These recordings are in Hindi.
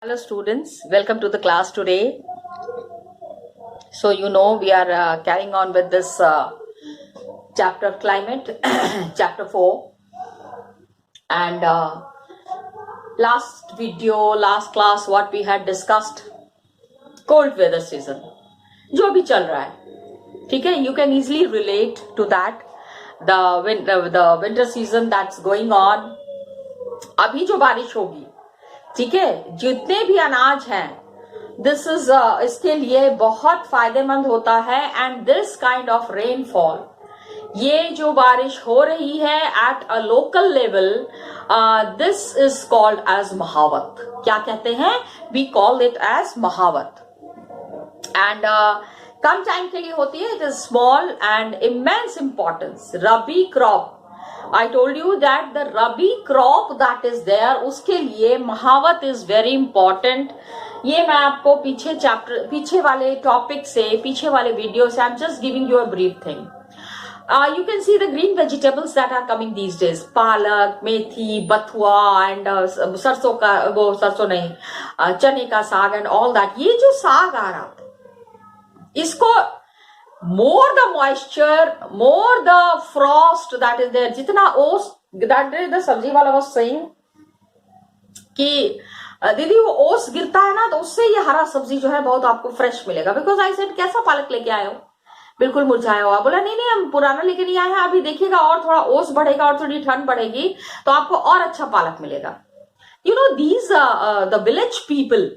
Hello students, welcome to the class today. So we are carrying on with this chapter of climate, chapter 4. And last class what we had discussed, cold weather season, जो भी चल रहा है, ठीक है? You can easily relate to that, the winter season that's going on. अभी जो बारिश होगी, ठीक है, जितने भी अनाज हैं, दिस इज इसके लिए बहुत फायदेमंद होता है. And this kind of rainfall, ये जो बारिश हो रही है at a local level, this is called as Mahavat. क्या कहते हैं? We call it as Mahavat. And कम टाइम के लिए होती है. It is small and immense importance. Rabi crop, I told you that the rabi crop that is there, उसके लिए महावत is very important. ये मैं आपको पीछे वाले टॉपिक से, पीछे वाले वीडियो से, I'm just giving you a brief thing. You can see the green vegetables that are coming these days. पालक, मेथी, बथुआ and सरसों का, वो सरसों नहीं, चने का साग and all that. ये जो साग आ रहा है, इसको more the moisture, more the frost that is there, जितना ओस, that day the सब्जी वाला was saying कि दीदी वो ओस गिरता है ना, तो उससे ये हरा सब्जी जो है बहुत आपको फ्रेश मिलेगा. बिकॉज आई सेड कैसा पालक लेके आए हो, बिल्कुल मुरझाया हुआ. बोला नहीं हम पुराना लेके नहीं आए हैं, अभी देखिएगा और थोड़ा ओस बढ़ेगा और थोड़ी ठंड बढ़ेगी तो आपको और अच्छा पालक मिलेगा. You know these the village people,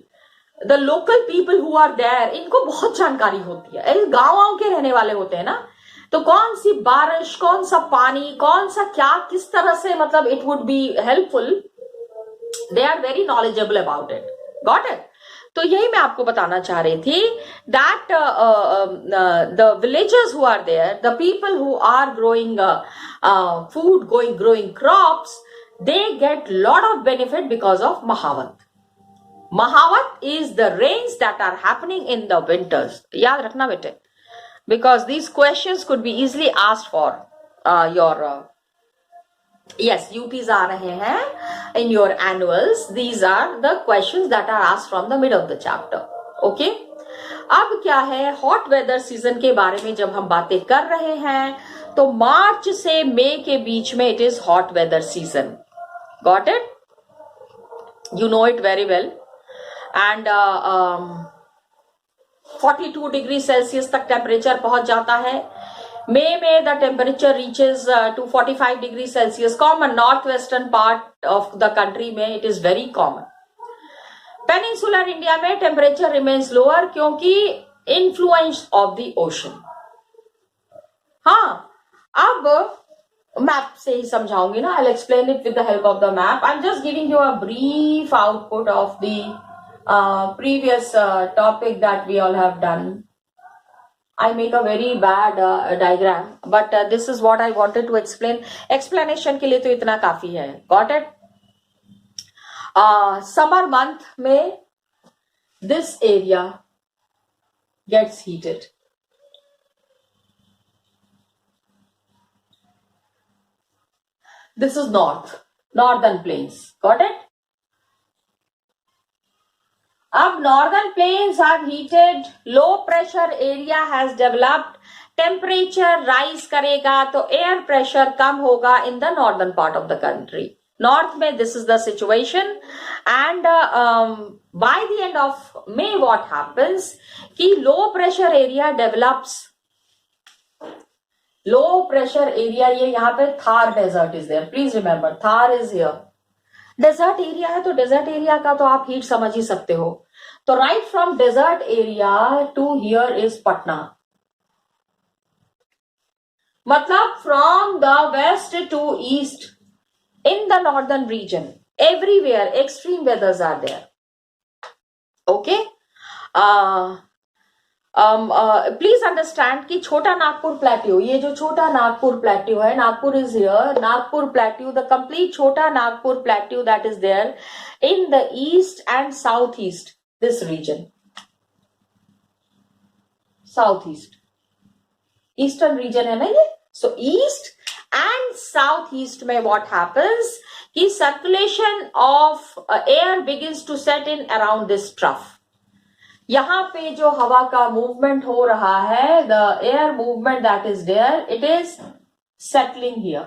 the local people who are there, इनको बहुत जानकारी होती है. गांव के रहने वाले होते हैं ना, तो कौन सी बारिश, कौन सा पानी, कौन सा क्या, किस तरह से मतलब it would be helpful. They are very knowledgeable about it. Got it? तो यही मैं आपको बताना चाह रही थी that the villagers who are there, the people who are growing food, growing crops, they get lot of benefit because of Mahavat. Mahavat is the rains that are happening in the winters. याद रखना बेटे, because these questions could be easily asked for your yes, UPs आ रहे हैं in your annuals. These are the questions that are asked from the mid of the chapter. Okay? अब क्या है, हॉट वेदर सीजन के बारे में जब हम बातें कर रहे हैं, तो मार्च से मई के बीच में it is hot weather season. Got it? You know it very well. And 42 degree celsius तक टेम्परेचर पहुंच जाता है. मई में the temperature reaches to 45 degree celsius. Common north western part of the country में it is very common. Peninsular India में टेम्परेचर रिमेन्स लोअर क्योंकि इन्फ्लुएंस ऑफ द ओशन. हाँ, अब मैप से ही समझाऊंगी ना. I will explain it with the help of the map. I am just giving you a brief output of the previous topic that we all have done. I make a very bad diagram, but this is what I wanted to explain. Explanation के लिए तो इतना काफी है. Got it? Summer month में this area gets heated. This is northern plains. Got it? अब northern plains are heated, low pressure area has developed, temperature rise करेगा तो एयर प्रेशर कम होगा in the northern part of the country. North में this is the situation. And by the end of May what happens कि low pressure area develops. Low pressure area, ये यहाँ पे Thar desert is there. Please remember, Thar is here. Desert area है तो डेजर्ट एरिया का तो आप हीट समझ ही सकते हो. तो right from desert area to here is Patna. मतलब from the west to east in the northern region everywhere extreme weathers are there. Okay, please understand कि छोटा नागपुर प्लेट्यू, ये जो छोटा नागपुर प्लेट्यू है, Nagpur is here. Nagpur plateau, the complete Chota Nagpur plateau that is there in the east and south east, this region. South east, eastern region है ना ये, So east and southeast में what happens कि circulation of air begins to set in around this trough. यहाँ पे जो हवा का मूवमेंट हो रहा है, the air movement that is there, it is settling here.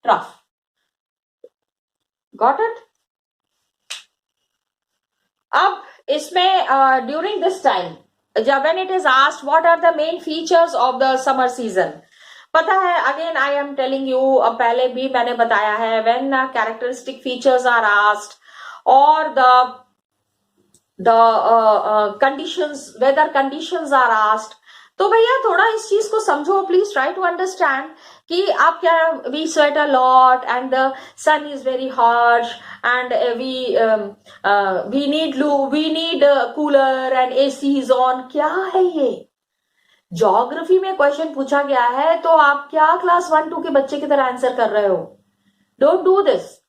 Trough. Got it? अब इसमें ड्यूरिंग दिस टाइम जब when it is asked what are the main features of the summer season, पता है again I am telling you, पहले भी मैंने बताया है, when characteristic features are asked or the conditions, weather conditions are asked, तो भैया थोड़ा इस चीज को समझो, प्लीज ट्राई टू अंडरस्टैंड कि आप क्या, we sweat a lot and the sun is very harsh and we need cooler and AC is on. क्या है ये? ज्योग्राफी में क्वेश्चन पूछा गया है तो आप क्या क्लास 1-2 के बच्चे की तरह आंसर कर रहे हो? Don't do this.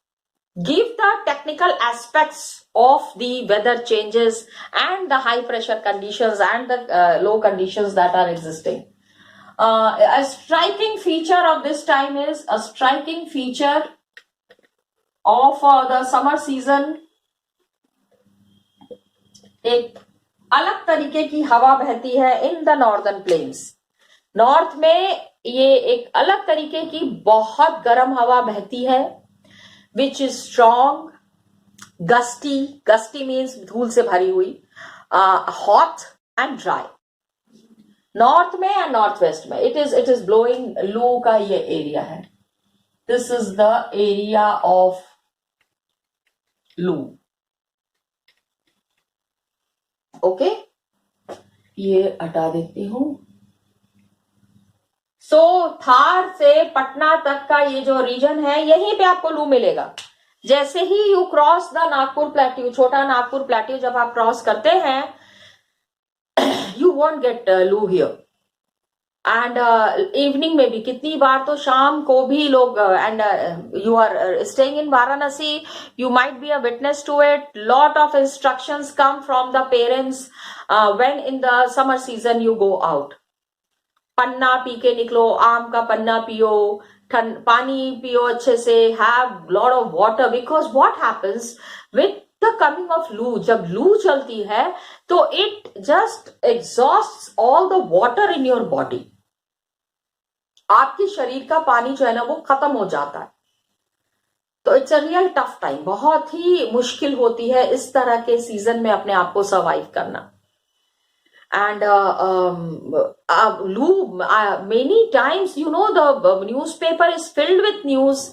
Give the technical aspects of the weather changes and the high pressure conditions and the low conditions that are existing. A striking feature of this time is a striking feature of the summer season. एक अलग तरीके की हवा बहती है in the northern plains. North में ये एक अलग तरीके की बहुत गर्म हवा बहती है, which is strong, gusty means धूल से भरी हुई, hot and dry. नॉर्थ में या नॉर्थ वेस्ट में it is blowing. लू का ये एरिया है, this is the area of लू. ओके, ये हटा देती हूं. सो थार से पटना तक का ये जो रीजन है, यहीं पे आपको लू मिलेगा. जैसे ही you cross the Nagpur plateau, Chota Nagpur plateau जब आप क्रॉस करते हैं, you won't get loo here. And evening में भी कितनी बार तो शाम को भी लोग, and you are staying in Varanasi, you might be a witness to it. Lot of instructions come from the parents when in the summer season you go out. पन्ना पी के निकलो, आम का पन्ना पियो, पानी पियो अच्छे से, have lot of water, because what happens with the coming of loo, जब लू चलती है तो it just exhausts all the water in your body. आपके शरीर का पानी जो है ना वो खत्म हो जाता है. तो it's a real tough time. बहुत ही मुश्किल होती है इस तरह के सीजन में अपने आप को सर्वाइव करना. And many times, you know, the newspaper is filled with news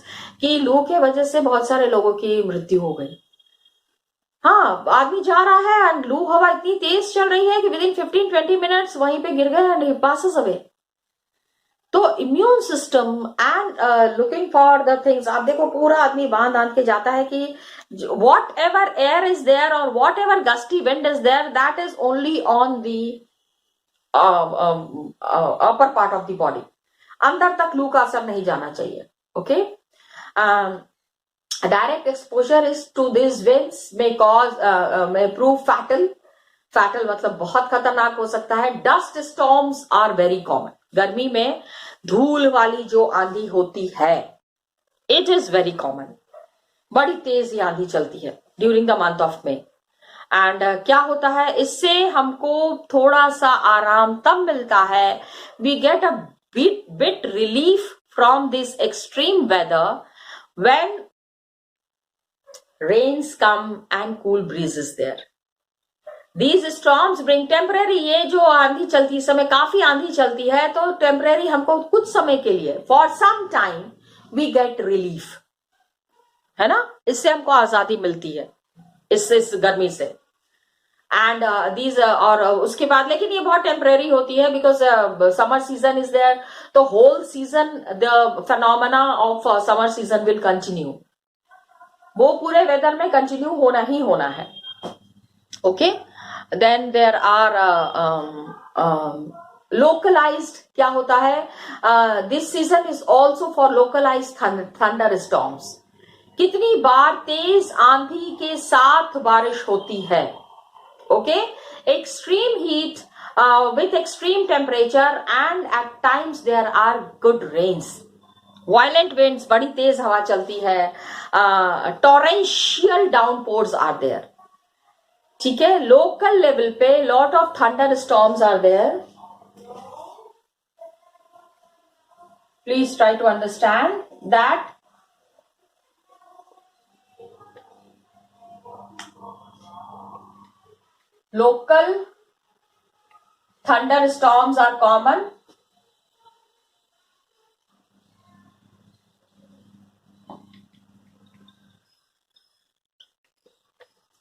कि लू के वजह से बहुत सारे लोगों की मृत्यु हो गई. हाँ, आदमी जा रहा है एंड लू हवा इतनी तेज चल रही है कि विद इन 15-20 मिनट्स वहीं पे गिर गए एंड ही passes away. तो immune system and looking for the things, आप देखो पूरा आदमी बांध के जाता है कि whatever air is there और whatever gusty wind is there, that is only on the upper part of the body. अंदर तक लू का असर नहीं जाना चाहिए. Okay, direct exposure is to this winds may prove fatal. Fatal मतलब बहुत खतरनाक हो सकता है. Dust storms are very common. गर्मी में धूल वाली जो आंधी होती है, इट इज वेरी कॉमन. बड़ी तेज आंधी चलती है during the month of May. And क्या होता है, इससे हमको थोड़ा सा आराम तब मिलता है, we get a bit relief from this extreme weather when rains come and cool breeze is there. These storms bring temporary, ये जो आंधी चलती है, समय काफी आंधी चलती है तो टेम्परेरी हमको कुछ समय के लिए, for some time we get relief, है ना. इससे हमको आजादी मिलती है इस गर्मी से. एंड दीज और उसके बाद, लेकिन ये बहुत टेम्परेरी होती है because summer season is there. तो whole season the phenomena of summer season will continue. वो पूरे वेदर में कंटिन्यू होना ही होना है. Okay, then there are localized, क्या होता है, this season is also for localized thunderstorms. कितनी बार तेज आंधी के साथ बारिश होती है. Okay, extreme heat with extreme temperature, and at times there are good rains. Violent winds, बड़ी तेज हवा चलती है. Torrential downpours are there. ठीक है, लोकल लेवल पे lot of thunder storms are there. Please try to understand that local thunderstorms are common.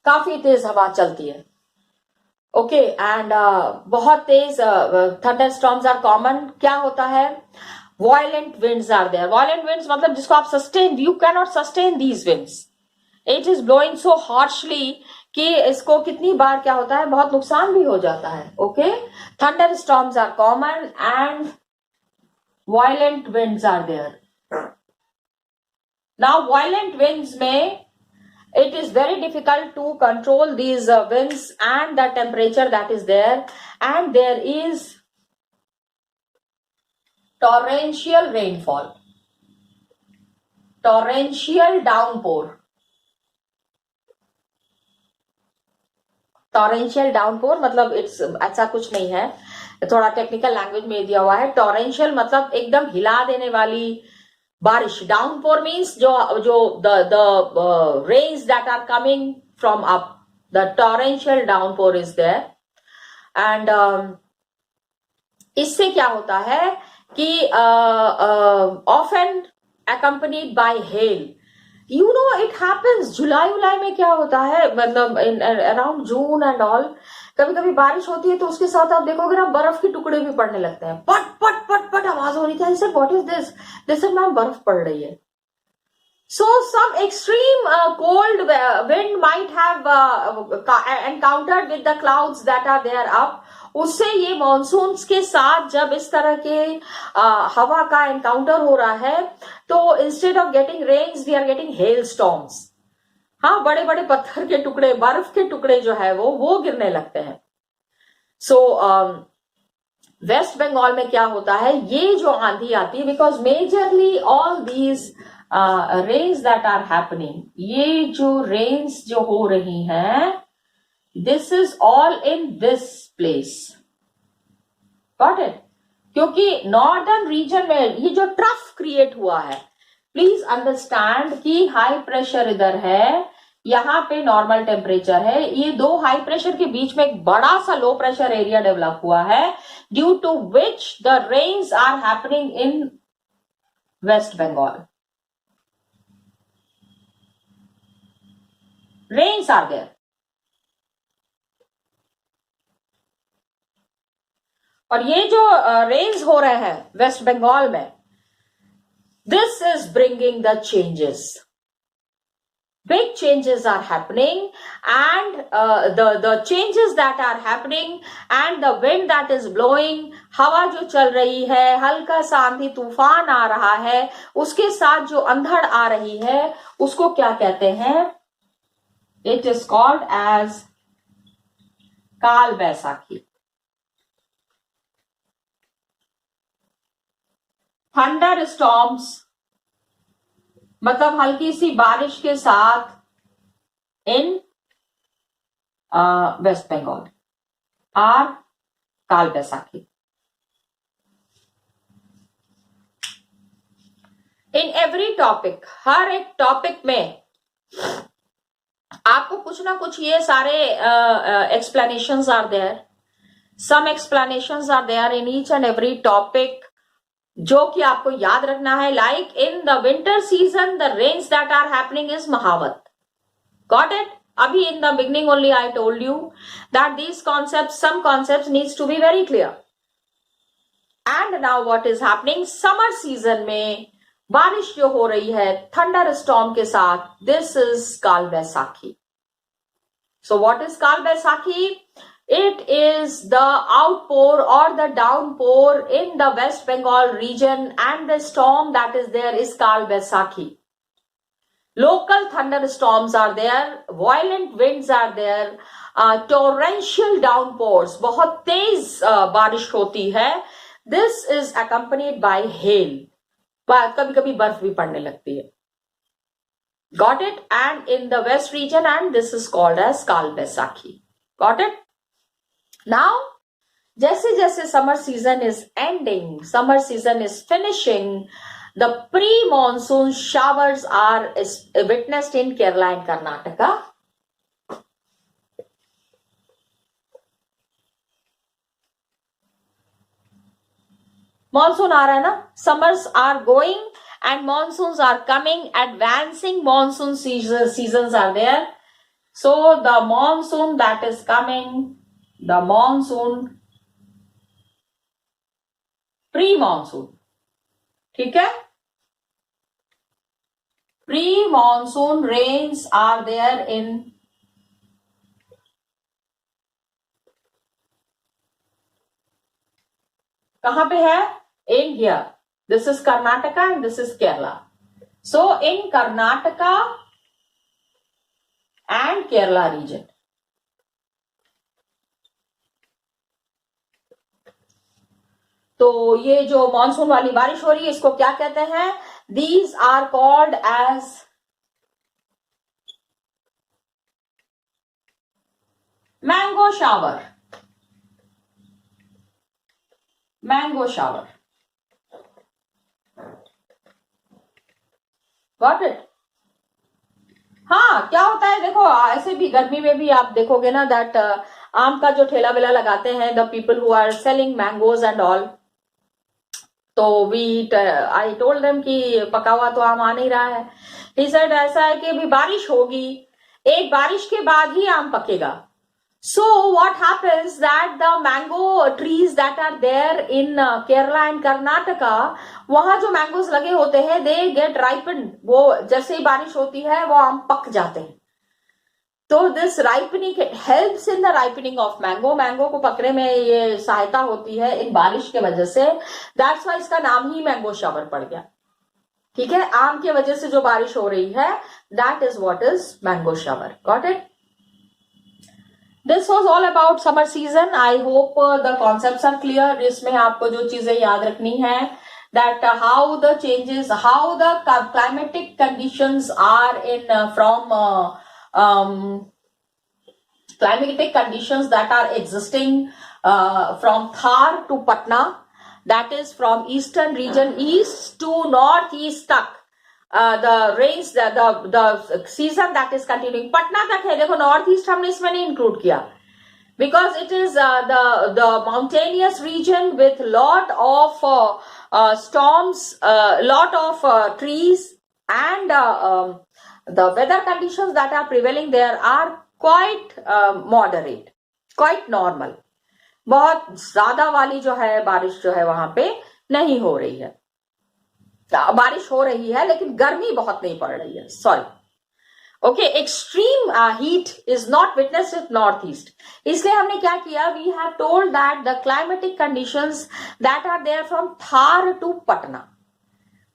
काफी तेज हवा चलती है. ओके, एंड बहुत तेज थंडरस्टॉर्म्स आर कॉमन. क्या होता है? Violent winds are there. Violent winds मतलब जिसको आप sustain, you can not sustain these winds. It is blowing so harshly कि इसको कितनी बार क्या होता है, बहुत नुकसान भी हो जाता है. Okay, thunderstorms are common and violent winds are there. Now violent winds में it is very difficult to control these winds and the temperature that is there, and there is torrential rainfall, torrential downpour. Torrential downpour मतलब इट्स ऐसा कुछ नहीं है, थोड़ा टेक्निकल लैंग्वेज में दिया हुआ है. टॉरेंशियल मतलब एकदम हिला देने वाली बारिश. डाउनपोर मीन्स जो the rains that are coming from up. The torrential downpour is there. And इससे क्या होता है कि often accompanied by hail. You know it happens. जुलाई में क्या होता है, मतलब अराउंड जून एंड ऑल, कभी कभी बारिश होती है तो उसके साथ आप देखोगे ना बर्फ के टुकड़े भी पड़ने लगते हैं. पट पट पट पट आवाज हो रही थी. Sir what is this? This is ma'am बर्फ पड़ रही है. So some extreme cold wind might have encountered with the clouds that are there up. उससे ये मानसून के साथ जब इस तरह के हवा का एनकाउंटर हो रहा है तो instead of getting rains we are getting hail storms. हाँ, बड़े बड़े पत्थर के टुकड़े, बर्फ के टुकड़े जो है वो गिरने लगते हैं. सो वेस्ट बंगाल में क्या होता है, ये जो आंधी आती है, because majorly all these rains that are happening, ये जो रेन्स जो हो रही हैं, this is all in this place. Got it? क्योंकि नॉर्दर्न रीजन में ये जो ट्रफ क्रिएट हुआ है, प्लीज अंडरस्टैंड कि हाई प्रेशर इधर है, यहाँ पे नॉर्मल टेम्परेचर है, ये दो हाई प्रेशर के बीच में एक बड़ा सा लो प्रेशर एरिया डेवलप हुआ है, due to which the rains are happening in West Bengal. Rains are there. और ये जो रेन्स हो रहे हैं वेस्ट बंगाल में, this is bringing the changes. Big changes are happening, and the changes that are happening and the wind that is blowing, हवा जो चल रही है, हल्का सा आंधी तूफान आ रहा है, उसके साथ जो अंधड़ आ रही है, उसको क्या कहते हैं? It is called as काल बैसाखी. थंडर स्टॉर्म्स मतलब हल्की सी बारिश के साथ इन West Bengal are Kal Baisakhi. In every topic, हर एक टॉपिक में आपको कुछ ना कुछ ये सारे explanations are there. Some explanations are there in each and every topic, जो कि आपको याद रखना है. Like in the winter season the rains that are happening is Mahavat. Got it? अभी in the beginning only I told you that these concept, some concept needs to be very clear. And now what is happening, summer season में बारिश जो हो रही है थंडर स्टॉर्म के साथ, दिस इज काल बैसाखी. सो व्हाट इज काल Baisakhi? It is the outpour or the downpour in the West Bengal region, and the storm that is there is Kal Baisakhi. local thunderstorms are there, violent winds are there, torrential downpours, बहुत तेज बारिश होती है. This is accompanied by hail. कभी कभी बर्फ भी पड़ने लगती है. Got it? And in the west region, and this is called as Kal Baisakhi. Got it? Now, जैसे जैसे summer season is ending, summer season is finishing, the pre-monsoon showers are witnessed in Kerala and Karnataka. Monsoon आ रहा है ना? Summers are going and monsoons are coming. Advancing monsoon seasons are there. So the monsoon that is coming, the monsoon, pre-monsoon, ठीक है? Pre-monsoon rains are there in कहां पे है? In here. This is Karnataka and this is Kerala. So in Karnataka and Kerala region, तो ये जो मानसून वाली बारिश हो रही है इसको क्या कहते हैं? These are called as mango shower. Mango shower. Got it? हाँ, क्या होता है देखो, ऐसे भी गर्मी में भी आप देखोगे ना दैट आम का जो ठेला वेला लगाते हैं, the people who are selling mangoes and all, तो आई टोल्ड देम कि पका हुआ तो आम आ नहीं रहा है. ही सेड ऐसा है कि अभी बारिश होगी, एक बारिश के बाद ही आम पकेगा. So what happens that the mango trees that are there in Kerala and Karnataka, वहां जो मैंगोज लगे होते हैं, they get ripened. वो जैसे ही बारिश होती है वो आम पक जाते हैं. तो this ripening helps in the ripening of mango. Mango को पकने में ये सहायता होती है इन बारिश के वजह से. That's why इसका नाम ही मैंगो शावर पड़ गया. ठीक है, आम के वजह से जो बारिश हो रही है, that is what is mango shower. Got it? This was all about summer season. I hope the concepts are clear. इसमें आपको जो चीजें याद रखनी है, that how the changes, how the climatic conditions are in climatic conditions that are existing from Thar to Patna, that is from eastern region east to northeast तक. The rains, the season that is continuing. Patna तक है, देखो नॉर्थ ईस्ट हमने इसमें नहीं इंक्लूड किया, because it is the mountainous region with lot of storms, lot of trees, and the weather conditions that are prevailing there are quite moderate, quite normal. बहुत ज्यादा वाली जो है बारिश जो है वहां पे नहीं हो रही है. बारिश हो रही है लेकिन गर्मी बहुत नहीं पड़ रही है. Sorry, okay. Extreme heat is not witnessed with north east. इसलिए हमने क्या किया, we have told that the climatic conditions that are there from Thar to Patna.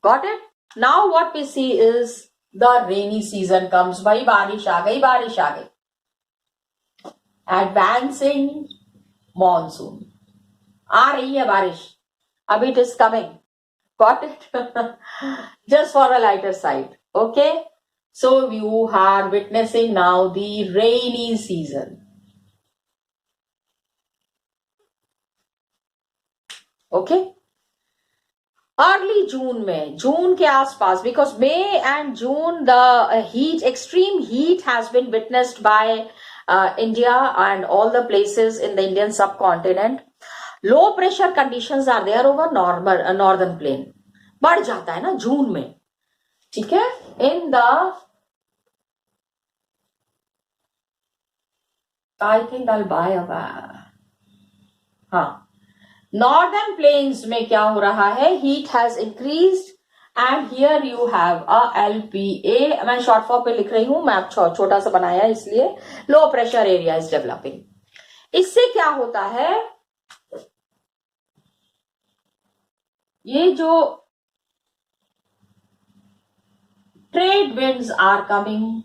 Got it? Now what we see is the rainy season comes. भाई बारिश आ गई, बारिश आ गई. एडवांसिंग मॉनसून, आ रही है बारिश, अभी it is coming. Got it? Just for a lighter side. Okay? So you are witnessing now the rainy season. Okay? Early June में, जून के आसपास, because May and June the heat, extreme heat has been witnessed by India and all the places in the Indian subcontinent. Low pressure conditions are there over northern plain. बढ़ जाता है ना जून में. ठीक है, in the I think I by हाँ, नॉर्दर्न प्लेन्स में क्या हो रहा है, heat has increased and here you have a LPA. मैं शॉर्ट फॉर्म पे लिख रही हूं, मैप छोटा सा बनाया है इसलिए. लो प्रेशर एरिया इज डेवलपिंग. इससे क्या होता है, ये जो trade trade winds are coming.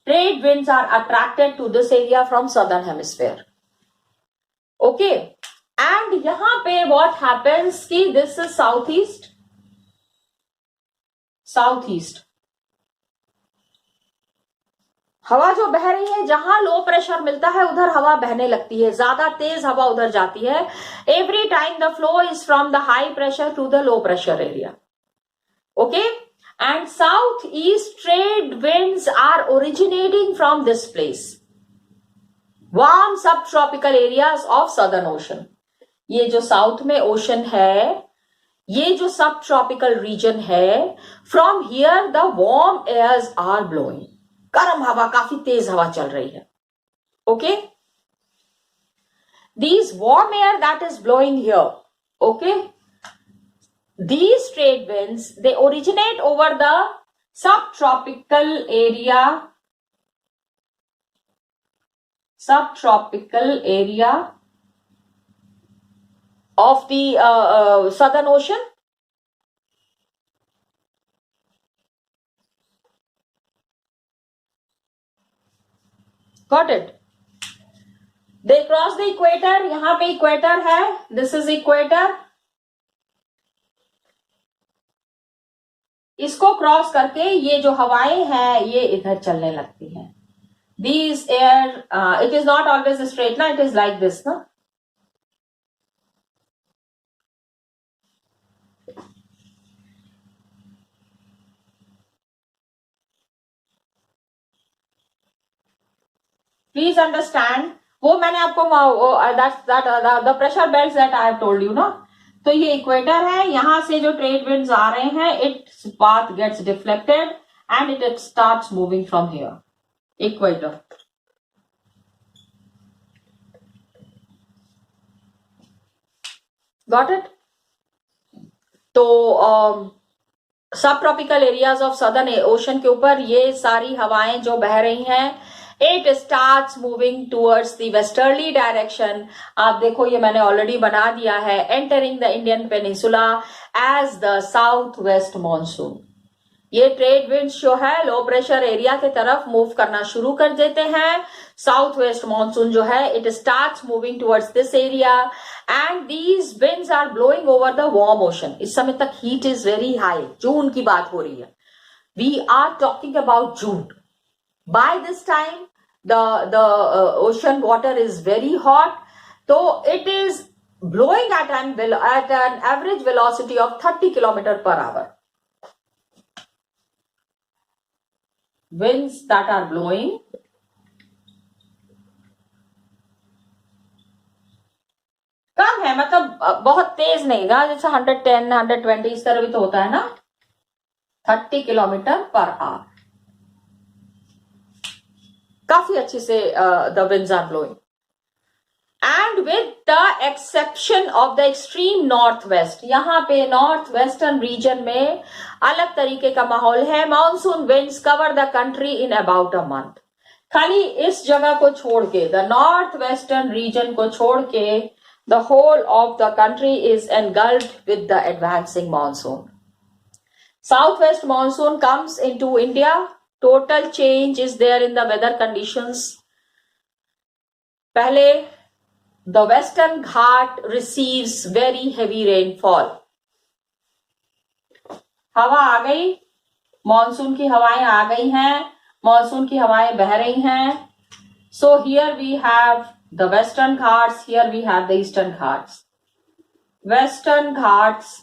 Trade winds are attracted to this area from southern hemisphere. Okay, and यहाँ पे what happens कि this is southeast. हवा जो बह रही है, जहां लो प्रेशर मिलता है उधर हवा बहने लगती है, ज्यादा तेज हवा उधर जाती है. Every time the flow is from the high pressure to the low pressure area. Okay, and south east trade winds are originating from this place. Warm sub tropical areas of southern ocean. ये जो साउथ में ओशन है, ये जो सब ट्रॉपिकल रीजन है, from here the warm airs are blowing. गर्म हवा, काफी तेज हवा चल रही है. Okay, these warm air that is blowing here, okay, these trade winds, they originate over the subtropical area of the southern ocean. Got it? They cross the equator. यहाँ पे equator है. This is equator. इसको क्रॉस करके ये जो हवाएं हैं ये इधर चलने लगती हैं. These air, it is not always straight ना, it is like this ना. Please understand. वो मैंने आपको the pressure belt that I have told you ना. तो ये इक्वेटर है, यहां से जो ट्रेड विंड्स आ रहे हैं, its path gets deflected and it starts moving from here. Equator. Got it? तो सब tropical areas of southern ocean के ऊपर ये सारी हवाएं जो बह रही हैं, it starts moving towards the westerly direction. आप देखो ये मैंने ऑलरेडी बना दिया है. entering the Indian Peninsula as the southwest monsoon. ये ट्रेड विंड्स जो है लो प्रेशर एरिया के तरफ मूव करना शुरू कर देते हैं. साउथ वेस्ट मानसून जो है it starts moving towards this area and these winds are blowing over the warm ocean. इस समय तक हीट इज वेरी हाई. जून की बात हो रही है. We are talking about June. By this time, the ocean water is very hot, so it is blowing at an average velocity of 30 km/h. Winds that are blowing कम है, मतलब बहुत तेज नहीं ना, जैसे 110, 120 इस तरह भी तो होता है ना. 30 km/h. काफी अच्छे से the winds are blowing and with the exception of the extreme north west. यहाँ पे नॉर्थ वेस्टर्न रीजन में अलग तरीके का माहौल है. Monsoon winds cover the country in about a month. खाली इस जगह को छोड़ के, द नॉर्थ वेस्टर्न रीजन को छोड़ के, the whole of the country is engulfed with the advancing monsoon. South west monsoon comes into India. Total change is there in the weather conditions. पहले the Western Ghat receives very heavy rainfall. हवा आ गई, मानसून की हवाएं आ गई हैं, मानसून की हवाएं बह रही हैं. So here we have the Western Ghats, here we have the Eastern Ghats. Western Ghats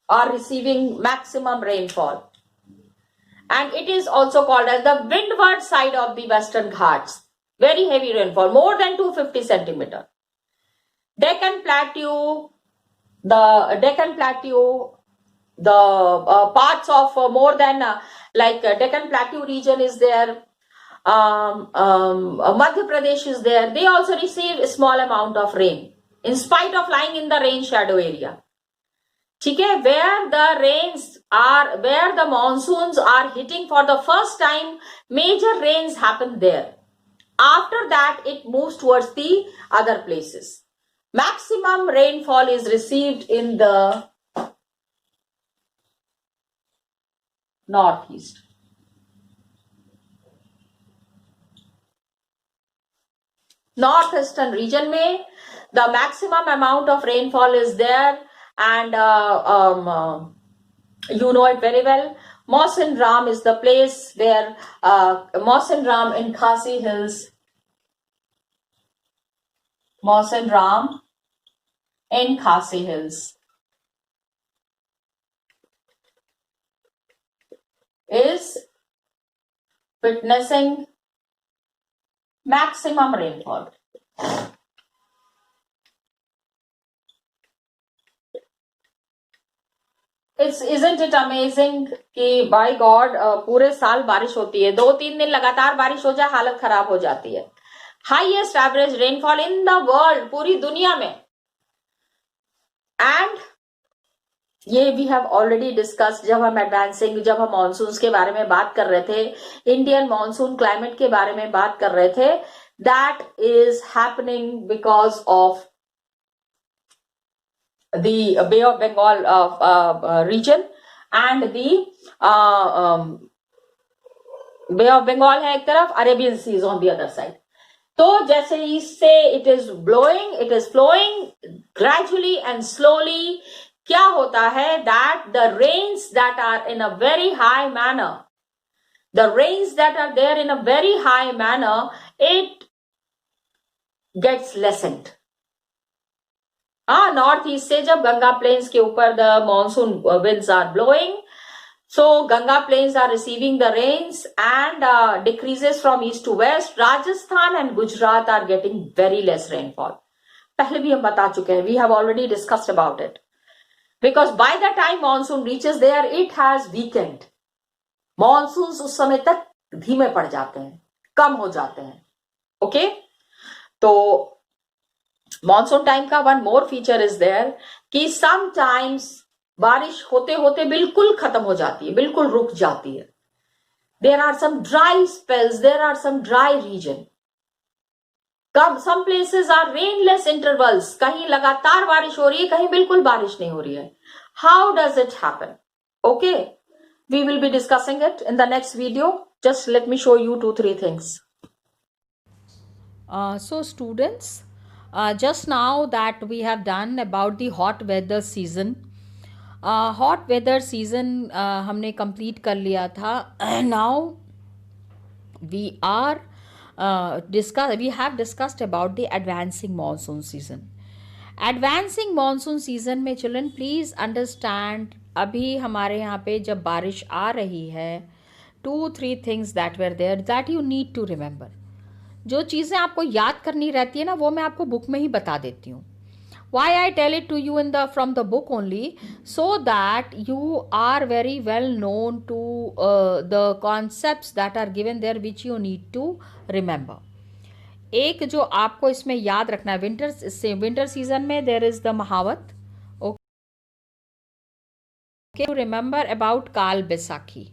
are receiving maximum rainfall and it is also called as the windward side of the Western Ghats. Very heavy rainfall, more than 250 centimeter. Deccan Plateau, the parts of more than Deccan Plateau region is there. Madhya Pradesh is there. They also receive a small amount of rain in spite of lying in the rain shadow area. ठीक है, where the monsoons are hitting for the first time, major rains happen there. After that, it moves towards the other places. Maximum rainfall is received in the north east. North eastern region में the maximum amount of rainfall is there, and you know it very well. Mawsyn Ram is the place where Mawsyn Ram in Khasi Hills. Mawsyn Ram in Khasi Hills is witnessing maximum rainfall. Isn't it amazing कि बाय गॉड पूरे साल बारिश होती है, 2-3 दिन लगातार बारिश हो जाए हालत खराब हो जाती है. Highest average rainfall in the world, पूरी दुनिया में. एंड ये वी हैव ऑलरेडी डिस्कस जब हम मानसून के बारे में बात कर रहे थे, इंडियन मानसून क्लाइमेट के बारे में बात कर रहे थे. That is happening because of the Bay of Bengal region and the Bay of Bengal है एक तरफ, Arabian Sea is on the other side. तो जैसे इससे it is flowing gradually and slowly. क्या होता है that the rains that are in a very high manner, it gets lessened. North east से जब गंगा प्लेन्स के ऊपर the monsoon winds are blowing, so Ganga plains are receiving the rains and decreases from east to west. Rajasthan and Gujarat are getting very less rainfall. पहले भी हम बता चुके हैं, we have already discussed about it, because by the time monsoon reaches there it has weakened. Monsoons उस समय तक धीमे पड़ जाते हैं, कम हो जाते हैं. ओके, तो मानसून टाइम का one more feature is there कि समटाइम्स बारिश होते होते बिल्कुल खत्म हो जाती है, बिल्कुल रुक जाती है. There are some dry spells, there are some dry region. Some places are rainless intervals, कहीं लगातार बारिश हो रही है, कहीं बिल्कुल बारिश नहीं हो रही है. How does it happen? Okay, we will be discussing it in the next video. Just let me show you 2-3 things. So students, just now that we have done about the hot weather season. Hot weather season हमने complete कर लिया था. Now we have discussed about the advancing monsoon season. Advancing monsoon season में children please understand, अभी हमारे यहाँ पे जब बारिश आ रही है, 2-3 things that were there that you need to remember. जो चीज़ें आपको याद करनी रहती है ना, वो मैं आपको बुक में ही बता देती हूँ. Why I tell it to you from the book only, so that you are very well known to the concepts that are given there which you need to remember. एक जो आपको इसमें याद रखना है, विंटर सीजन में there is the Mahavat. Okay, to remember about Kal Baisakhi.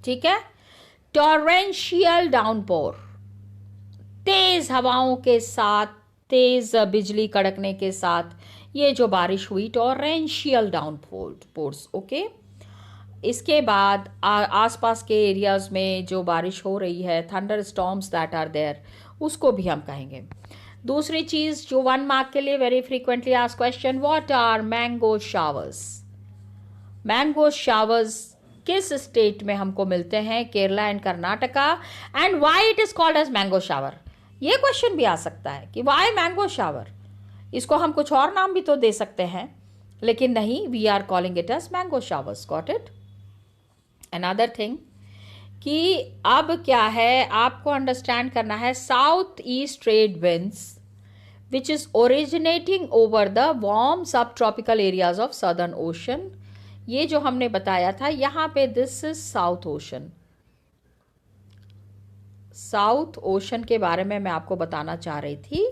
ठीक है, टॉरेंशियल डाउनपोर, तेज हवाओं के साथ, तेज बिजली कड़कने के साथ ये जो बारिश हुई, टॉरेंशियल डाउनपोर्स. ओके, इसके बाद आसपास के एरियाज में जो बारिश हो रही है, thunder storms that are there, उसको भी हम कहेंगे. दूसरी चीज जो 1 मार्क के लिए very frequently asked question, what are mango showers? Mango showers किस स्टेट में हमको मिलते हैं? Kerala and Karnataka. And why it is called as mango shower? ये क्वेश्चन भी आ सकता है कि व्हाई मैंगो शावर. इसको हम कुछ और नाम भी तो दे सकते हैं, लेकिन नहीं, we are calling it as mango showers. Got it? Another thing कि अब क्या है आपको अंडरस्टैंड करना है, south east trade winds which is originating over the warm sub tropical areas of southern ocean. ये जो हमने बताया था यहाँ पे, this is south ocean. South ocean के बारे में मैं आपको बताना चाह रही थी.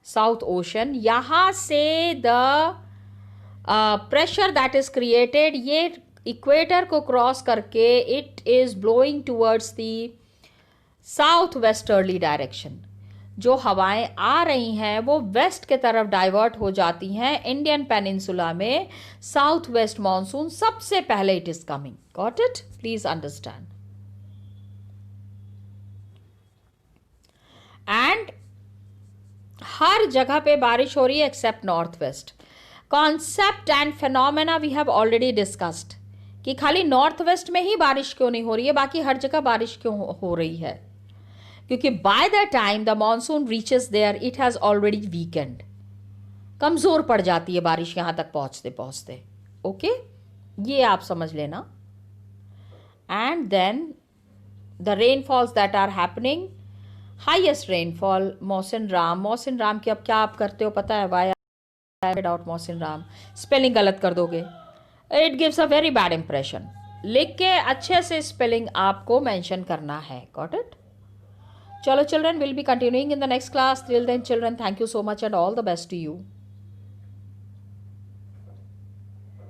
साउथ ओशन, यहाँ से the pressure that is created, ये इक्वेटर को क्रॉस करके it is blowing towards the south westerly direction. जो हवाएं आ रही हैं वो वेस्ट के तरफ डाइवर्ट हो जाती हैं इंडियन पेनिनसुला में। साउथ वेस्ट मॉनसून सबसे पहले it is coming. Got it? Please understand. And हर जगह पे बारिश हो रही है except north west. Concept and phenomena we have already discussed कि खाली नॉर्थ वेस्ट में ही बारिश क्यों नहीं हो रही है, बाकी हर जगह बारिश क्यों हो रही है? क्योंकि by the time the monsoon reaches there it has already weakened, कमजोर पड़ जाती है बारिश यहां तक पहुंचते पहुंचते। ओके, ये आप समझ लेना। And then the rainfalls that are happening, highest rainfall Mawsynram. Mawsynram की अब क्या आप करते हो पता है? Why out Mawsynram, spelling गलत कर दोगे, it gives a very bad impression. लिख के अच्छे से स्पेलिंग आपको मेंशन करना है। Got it? चलो children, will be continuing in the next class. Till then children, thank you so much and all the best to you.